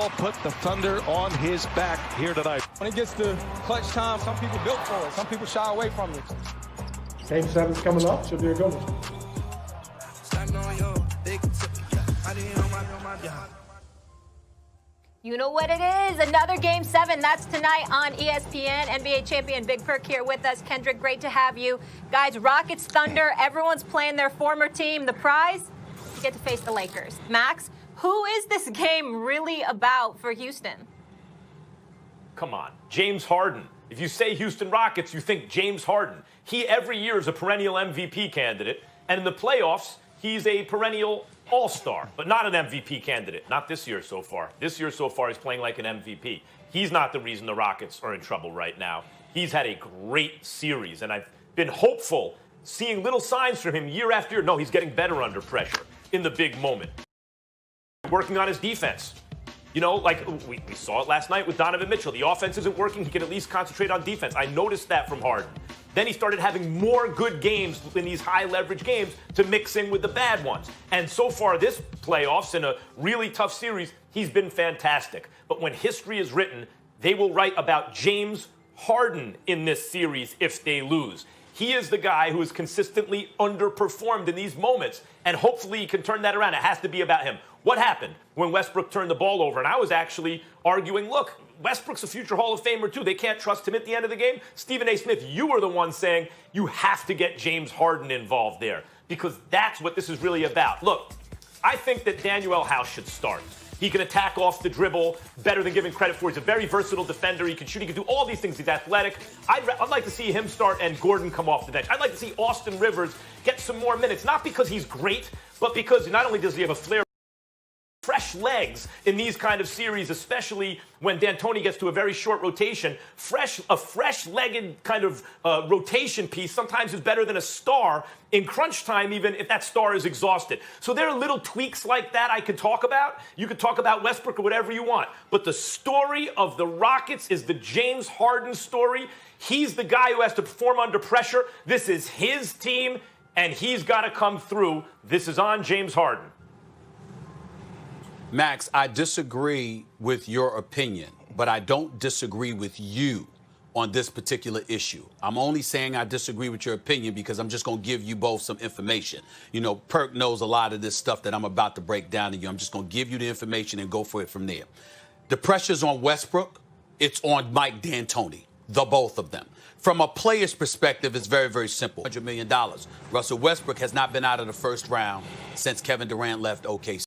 Put the Thunder on his back here tonight. When it gets to clutch time, some people built for it. Some people shy away from it. Game 7's coming up. Should be a good one. You know what it is. Another Game 7. That's tonight on ESPN. NBA champion Big Perk here with us. Kendrick, great to have you. Guys, Rockets, Thunder, everyone's playing their former team. The prize, you get to face the Lakers. Max, who is this game really about for Houston? Come on, James Harden. If you say Houston Rockets, you think James Harden. He every year is a perennial MVP candidate, and in the playoffs, he's a perennial all-star, but not an MVP candidate. Not this year so far. This year so far, he's playing like an MVP. He's not the reason the Rockets are in trouble right now. He's had a great series, and I've been hopeful, seeing little signs from him year after year. No, he's getting better under pressure in the big moment. Working on his defense. You know, like we saw it last night with Donovan Mitchell. The offense isn't working. He can at least concentrate on defense. I noticed that from Harden. Then he started having more good games in these high-leverage games to mix in with the bad ones. And so far this playoffs, in a really tough series, he's been fantastic. But when history is written, they will write about James Harden in this series if they lose. He is the guy who has consistently underperformed in these moments, and hopefully he can turn that around. It has to be about him. What happened when Westbrook turned the ball over? And I was actually arguing, look, Westbrook's a future Hall of Famer too. They can't trust him at the end of the game. Stephen A. Smith, you were the one saying you have to get James Harden involved there because that's what this is really about. Look, I think that Danuel House should start. He can attack off the dribble better than giving credit for. He's a very versatile defender. He can shoot. He can do all these things. He's athletic. I'd like to see him start and Gordon come off the bench. I'd like to see Austin Rivers get some more minutes, not because he's great, but because not only does he have a flair, fresh legs in these kind of series, especially when D'Antoni gets to a very short rotation. A fresh-legged kind of rotation piece sometimes is better than a star in crunch time, even if that star is exhausted. So there are little tweaks like that I could talk about. You could talk about Westbrook or whatever you want. But the story of the Rockets is the James Harden story. He's the guy who has to perform under pressure. This is his team, and he's got to come through. This is on James Harden. Max, I disagree with your opinion, but I don't disagree with you on this particular issue. I'm only saying I disagree with your opinion because I'm just going to give you both some information. You know, Perk knows a lot of this stuff that I'm about to break down to you. I'm just going to give you the information and go for it from there. The pressure's on Westbrook. It's on Mike D'Antoni, the both of them. From a player's perspective, it's very, very simple. $100 million. Russell Westbrook has not been out of the first round since Kevin Durant left OKC.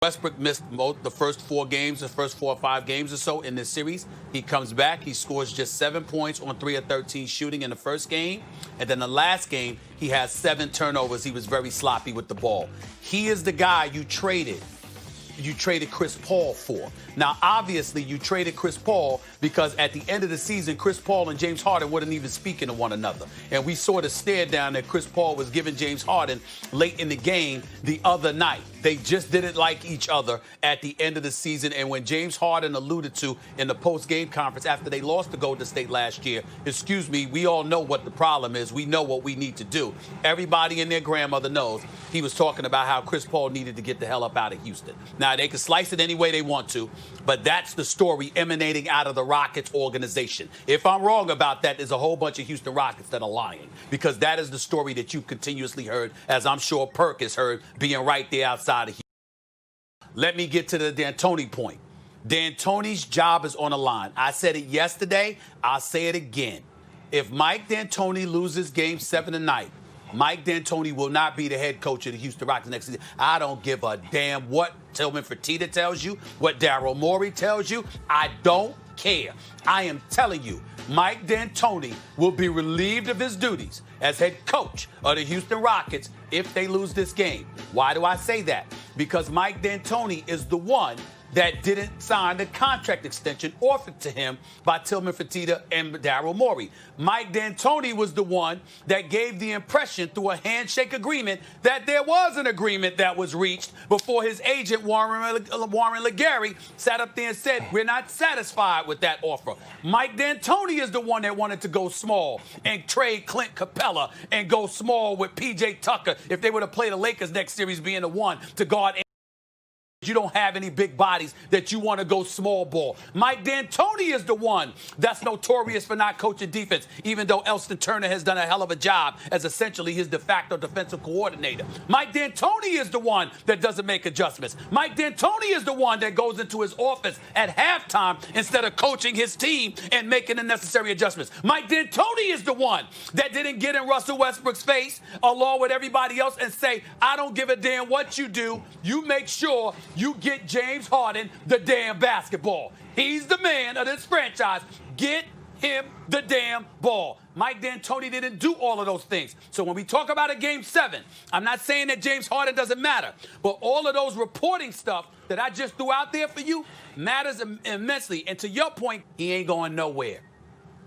Westbrook missed the first 4 games, the first 4 or 5 games or so in this series. He comes back. He scores just 7 points on 3 of 13 shooting in the first game. And then the last game, he has 7 turnovers. He was very sloppy with the ball. He is the guy you traded Chris Paul for. Now, obviously, you traded Chris Paul because at the end of the season, Chris Paul and James Harden wasn't even speaking to one another. And we sort of stared down that Chris Paul was giving James Harden late in the game the other night. They just didn't like each other at the end of the season. And when James Harden alluded to in the post-game conference after they lost to Golden State last year, excuse me, we all know what the problem is. We know what we need to do. Everybody and their grandmother knows he was talking about how Chris Paul needed to get the hell up out of Houston. Now, they can slice it any way they want to, but that's the story emanating out of the Rockets organization. If I'm wrong about that, there's a whole bunch of Houston Rockets that are lying because that is the story that you've continuously heard, as I'm sure Perk has heard, being right there outside of Houston. Let me get to the D'Antoni point. D'Antoni's job is on the line. I said it yesterday. I'll say it again. If Mike D'Antoni loses Game 7 tonight, Mike D'Antoni will not be the head coach of the Houston Rockets next season. I don't give a damn what Tillman Fertitta tells you, what Daryl Morey tells you. I don't care. I am telling you, Mike D'Antoni will be relieved of his duties as head coach of the Houston Rockets if they lose this game. Why do I say that? Because Mike D'Antoni is the one that didn't sign the contract extension offered to him by Tillman Fertitta and Daryl Morey. Mike D'Antoni was the one that gave the impression through a handshake agreement that there was an agreement that was reached before his agent, Warren Legary, sat up there and said, we're not satisfied with that offer. Mike D'Antoni is the one that wanted to go small and trade Clint Capella and go small with P.J. Tucker if they were to play the Lakers next series being the one to guard you don't have any big bodies that you want to go small ball. Mike D'Antoni is the one that's notorious for not coaching defense, even though Elston Turner has done a hell of a job as essentially his de facto defensive coordinator. Mike D'Antoni is the one that doesn't make adjustments. Mike D'Antoni is the one that goes into his office at halftime instead of coaching his team and making the necessary adjustments. Mike D'Antoni is the one that didn't get in Russell Westbrook's face along with everybody else and say, I don't give a damn what you do. You make sure you get James Harden the damn basketball. He's the man of this franchise. Get him the damn ball. Mike D'Antoni didn't do all of those things. So when we talk about a Game 7, I'm not saying that James Harden doesn't matter, but all of those reporting stuff that I just threw out there for you matters immensely. And to your point, he ain't going nowhere.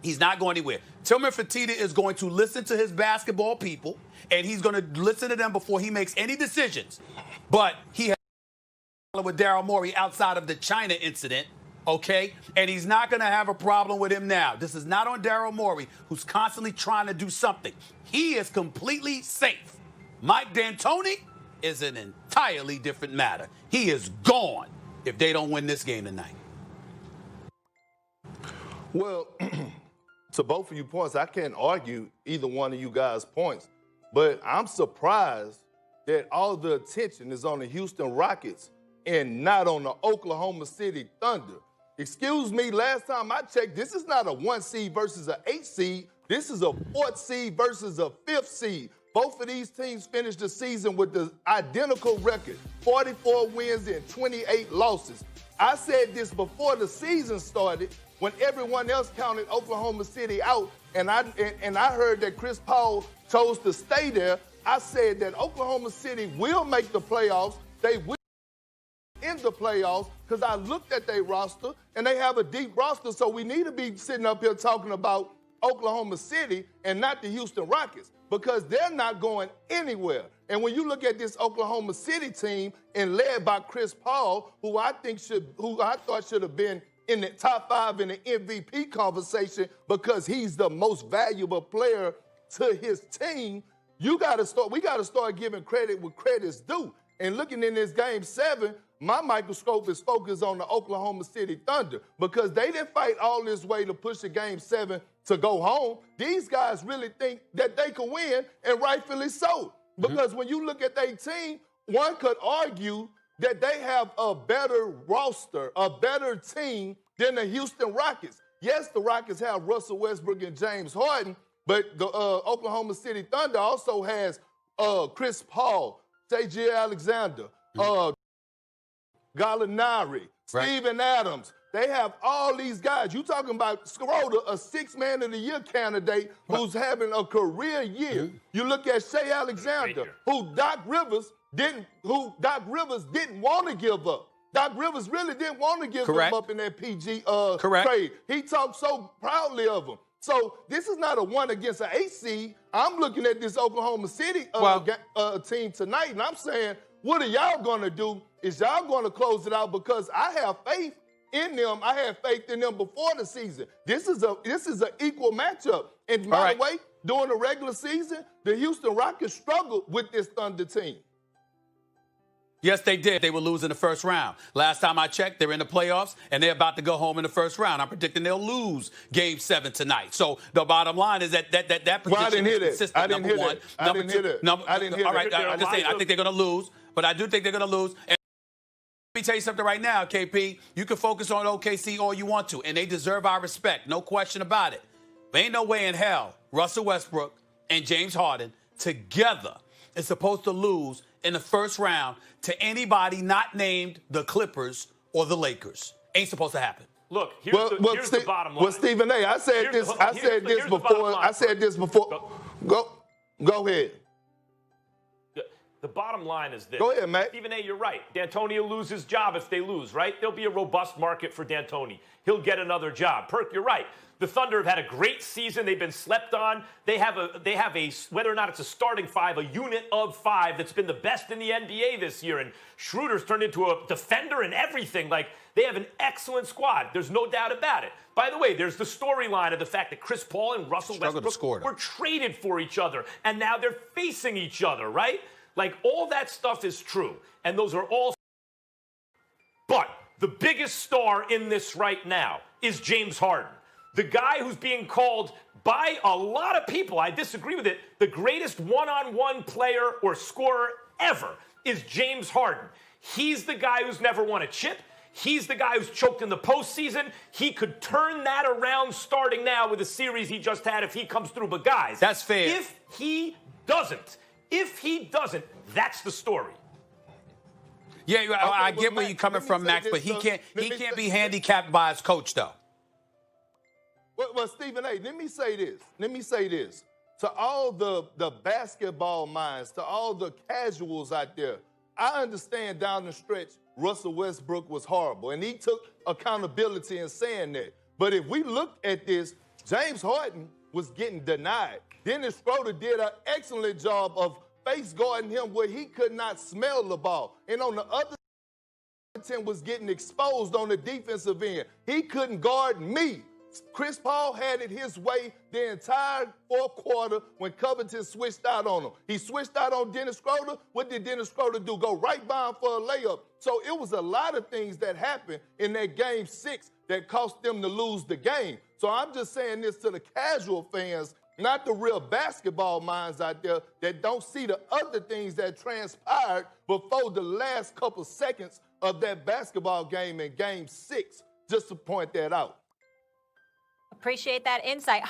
He's not going anywhere. Tillman Fertitta is going to listen to his basketball people, and he's going to listen to them before he makes any decisions. But he has with Daryl Morey outside of the China incident, okay? And he's not going to have a problem with him now. This is not on Daryl Morey, who's constantly trying to do something. He is completely safe. Mike D'Antoni is an entirely different matter. He is gone if they don't win this game tonight. Well, to both of you points, I can't argue either one of you guys' points, but I'm surprised that all the attention is on the Houston Rockets and not on the Oklahoma City Thunder. Excuse me, last time I checked, this is not a 1 seed versus an 8 seed. This is a 4th seed versus a 5th seed. Both of these teams finished the season with the identical record, 44 wins and 28 losses. I said this before the season started when everyone else counted Oklahoma City out, and I heard that Chris Paul chose to stay there. I said that Oklahoma City will make the playoffs. They will in the playoffs because I looked at their roster, and they have a deep roster, so we need to be sitting up here talking about Oklahoma City and not the Houston Rockets because they're not going anywhere. And when you look at this Oklahoma City team and led by Chris Paul, who I thought should have been in the top 5 in the MVP conversation because he's the most valuable player to his team, we got to start giving credit where credit's due. And looking in this Game 7, my microscope is focused on the Oklahoma City Thunder because they didn't fight all this way to push the Game 7 to go home. These guys really think that they can win, and rightfully so. Because when you look at their team, one could argue that they have a better roster, a better team than the Houston Rockets. Yes, the Rockets have Russell Westbrook and James Harden, but the Oklahoma City Thunder also has Chris Paul, J.J. Alexander, Gallinari, right. Steven Adams. They have all these guys. You talking about Schroeder, a 6th Man of the Year candidate who's having a career year. You look at Shea Alexander, who Doc Rivers didn't want to give up. Doc Rivers really didn't want to give him up in that PG trade. He talked so proudly of him. So this is not a 1 against an 8 seed. I'm looking at this Oklahoma City team tonight, and I'm saying, what are y'all going to do? Is y'all going to close it out? Because I have faith in them. I had faith in them before the season. This is an equal matchup. And by the way, during the regular season, the Houston Rockets struggled with this Thunder team. Yes, they did. They will lose in the first round. Last time I checked, they're in the playoffs, and they're about to go home in the first round. I'm predicting they'll lose Game 7 tonight. So the bottom line is that prediction I didn't hear that. consistent. I didn't hear that. I didn't hear that. I didn't hear that. All right, I'm just saying, I think they're going to lose, but I do think they're going to lose. And let me tell you something right now, KP. You can focus on OKC all you want to, and they deserve our respect. No question about it. There ain't no way in hell Russell Westbrook and James Harden together is supposed to lose in the first round to anybody not named the Clippers or the Lakers. Ain't supposed to happen. Look, here's the bottom line. Well, Stephen A., I said this before. Go ahead. The bottom line is this. Go ahead, Matt. Stephen A., you're right. D'Antoni will lose his job if they lose, right? There'll be a robust market for D'Antoni. He'll get another job. Perk, you're right. The Thunder have had a great season. They've been slept on. They have a whether or not it's a starting 5, a unit of 5 that's been the best in the NBA this year. And Schroeder's turned into a defender and everything. Like, they have an excellent squad. There's no doubt about it. By the way, there's the storyline of the fact that Chris Paul and Russell Westbrook were traded for each other, and now they're facing each other, right? Like, all that stuff is true. And those are all But the biggest star in this right now is James Harden, the guy who's being called by a lot of people, I disagree with it, the greatest one-on-one player or scorer ever is James Harden. He's the guy who's never won a chip. He's the guy who's choked in the postseason. He could turn that around starting now with the series he just had if he comes through. But guys, that's fair. If he doesn't, that's the story. Yeah, I get where you're coming from, Max, but he can't be handicapped by his coach, though. Well, Stephen A., let me say this. To all the basketball minds, to all the casuals out there, I understand down the stretch Russell Westbrook was horrible, and he took accountability in saying that. But if we look at this, James Harden was getting denied. Dennis Schroeder did an excellent job of face guarding him where he could not smell the ball. And on the other side, was getting exposed on the defensive end. He couldn't guard me. Chris Paul had it his way the entire fourth quarter when Covington switched out on him. He switched out on Dennis Schroeder. What did Dennis Schroeder do? Go right by him for a layup. So it was a lot of things that happened in that game 6 that cost them to lose the game. So I'm just saying this to the casual fans, not the real basketball minds out there that don't see the other things that transpired before the last couple seconds of that basketball game in game 6, just to point that out. Appreciate that insight.